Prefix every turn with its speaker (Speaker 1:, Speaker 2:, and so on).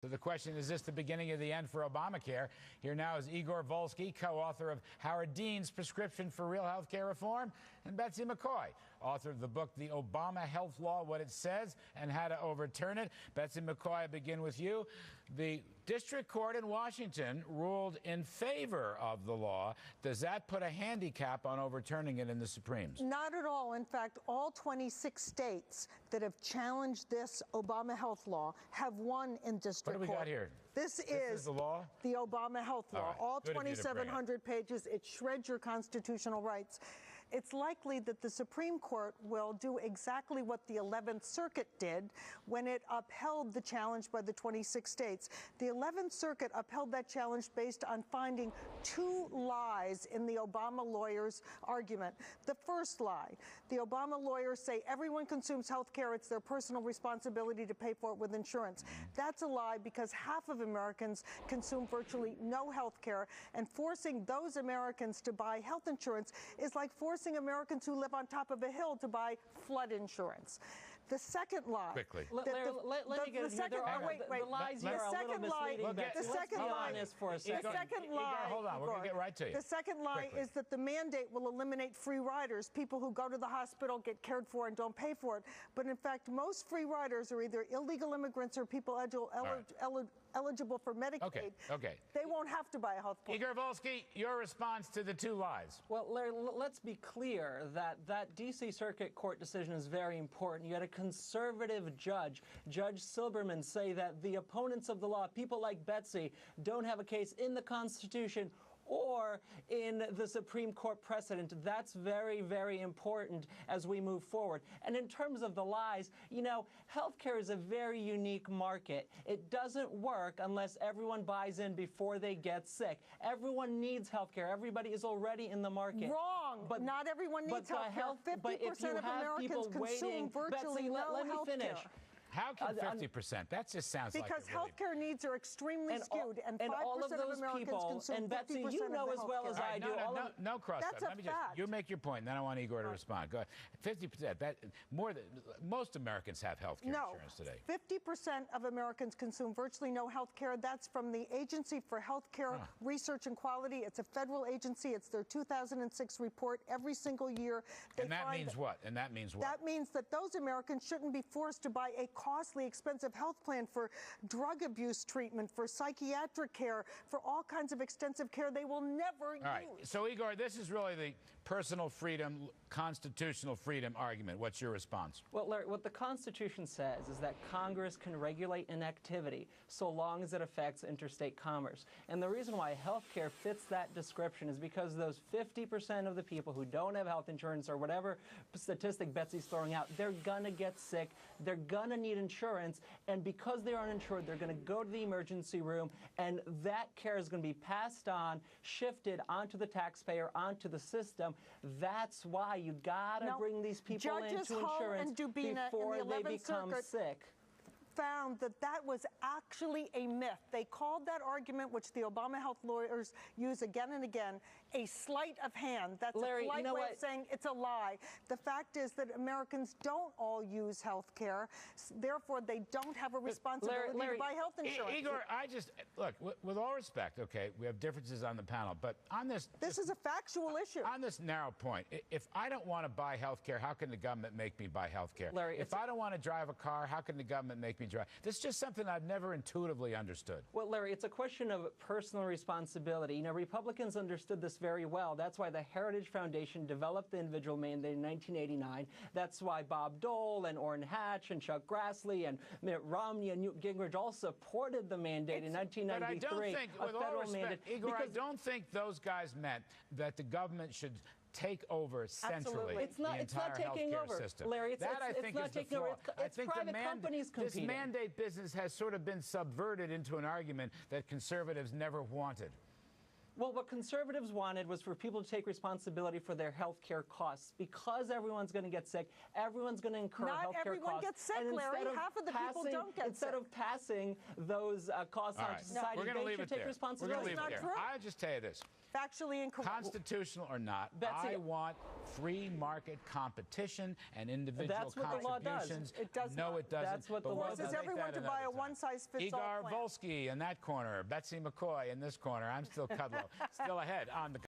Speaker 1: So the question, is this the beginning of the end for Obamacare? Here now is Igor Volsky, co-author of Howard Dean's Prescription for Real Health Care Reform, and Betsy McCaughey, author of the book, The Obama Health Law, What It Says and How to Overturn It. Betsy McCaughey, I begin with you. The district court in Washington ruled in favor of the law. Does that put a handicap on overturning it in the Supremes?
Speaker 2: Not at all. In fact, all 26 states that have challenged this Obama health law have won in district court.
Speaker 1: What do we got here?
Speaker 2: This is
Speaker 1: the law?
Speaker 2: The Obama health law. All 2,700 pages. It shreds your constitutional rights. It's likely that the Supreme Court will do exactly what the 11th Circuit did when it upheld the challenge by the 26 states. The 11th Circuit upheld that challenge based on finding two lies in the Obama lawyers' argument. The first lie, the Obama lawyers say everyone consumes health care. It's their personal responsibility to pay for it with insurance. That's a lie because half of Americans consume virtually no health care, and forcing those Americans to buy health insurance is like forcing Americans who live on top of a hill to buy flood insurance. The second lie.
Speaker 1: Quickly.
Speaker 3: Let me get it. The lies here are a little misleading.
Speaker 2: The second lie.
Speaker 1: Hold on, we're going to get right to you.
Speaker 2: The second lie is that the mandate will eliminate free riders, people who go to the hospital, get cared for, and don't pay for it. But in fact, most free riders are either illegal immigrants or people eligible for Medicaid.
Speaker 1: Okay.
Speaker 2: They won't have to buy a health plan.
Speaker 1: Igor Volsky, your response to the two lies.
Speaker 3: Well, Larry, let's be clear that D.C. Circuit Court decision is very important. You had a conservative judge, Judge Silberman, say that the opponents of the law, people like Betsy, don't have a case in the Constitution or in the Supreme Court precedent. That's very, very important as we move forward. And in terms of the lies, you know, healthcare is a very unique market. It doesn't work unless everyone buys in before they get sick. Everyone needs healthcare. Everybody is already in the market.
Speaker 2: Wrong. But not everyone needs healthcare. 50% of Americans consume virtually no healthcare.
Speaker 1: How can 50%? That just sounds like
Speaker 2: because healthcare needs are extremely skewed, and 5% of Americans consume 50%
Speaker 3: and Betsy, you know as well as I do.
Speaker 1: No cross.
Speaker 2: That's a fact.
Speaker 1: You make your point, and then I want Igor to respond. Go ahead. 50%. That more than most Americans have health care insurance today.
Speaker 2: 50% of Americans consume virtually no health care. That's from the Agency for Healthcare Research and Quality. It's a federal agency. It's their 2006 report. Every single year,
Speaker 1: and that means what? And that means what?
Speaker 2: That means that those Americans shouldn't be forced to buy a costly, expensive health plan for drug abuse treatment, for psychiatric care, for all kinds of extensive care they will never use.
Speaker 1: All right. So, Igor, this is really the personal freedom, constitutional freedom argument. What's your response?
Speaker 3: Well, Larry, what the Constitution says is that Congress can regulate an activity so long as it affects interstate commerce. And the reason why health care fits that description is because those 50% of the people who don't have health insurance or whatever statistic Betsy's throwing out, they're going to get sick. They're going to need insurance. And because they are uninsured, they're going to go to the emergency room, and that care is going to be passed on, shifted onto the taxpayer, onto the system. That's why you got to bring these people into insurance before they become sick.
Speaker 2: Found that was actually a myth. They called that argument, which the Obama health lawyers use again and again, a sleight of hand. That's
Speaker 3: Larry,
Speaker 2: a polite way of saying it's a lie. The fact is that Americans don't all use health care. Therefore, they don't have a responsibility to buy health insurance.
Speaker 1: Igor, look, with all respect, okay, we have differences on the panel, but on this...
Speaker 2: This is a factual issue.
Speaker 1: On this narrow point, if I don't want to buy health care, how can the government make me buy health care?
Speaker 3: Larry,
Speaker 1: if I don't want to drive a car, how can the government make me drive? This is just something I've never intuitively understood.
Speaker 3: Well, Larry, it's a question of personal responsibility. You know, Republicans understood this very well. That's why the Heritage Foundation developed the individual mandate in 1989. That's why Bob Dole and Orrin Hatch and Chuck Grassley and Mitt Romney and Newt Gingrich all supported the mandate in 1993.
Speaker 1: But I don't think, with all respect, Igor, I don't think those guys meant that the government should take over centrally the entire healthcare system.
Speaker 3: Larry, it's not taking over. It's private companies competing.
Speaker 1: This mandate business has sort of been subverted into an argument that conservatives never wanted.
Speaker 3: Well, what conservatives wanted was for people to take responsibility for their health care costs. Because everyone's going to get sick, everyone's going to incur health care costs.
Speaker 2: Not everyone gets sick, Larry. Half of the people don't get sick.
Speaker 3: Instead of passing those costs on to society, they should take responsibility.
Speaker 1: We're going to leave it there. I'll just tell you this.
Speaker 2: Factually incorrect.
Speaker 1: Constitutional or not,
Speaker 3: Betsy,
Speaker 1: I want free market competition and individual
Speaker 3: that's what
Speaker 1: contributions.
Speaker 3: The law does.
Speaker 2: It does
Speaker 1: no,
Speaker 2: not.
Speaker 1: it doesn't.
Speaker 3: That's what the law does.
Speaker 2: Forces everyone to buy a one-size-fits-all
Speaker 1: Igor
Speaker 2: plan.
Speaker 1: Volsky in that corner, Betsy McCaughey in this corner. I'm still Kudlow. Still ahead on the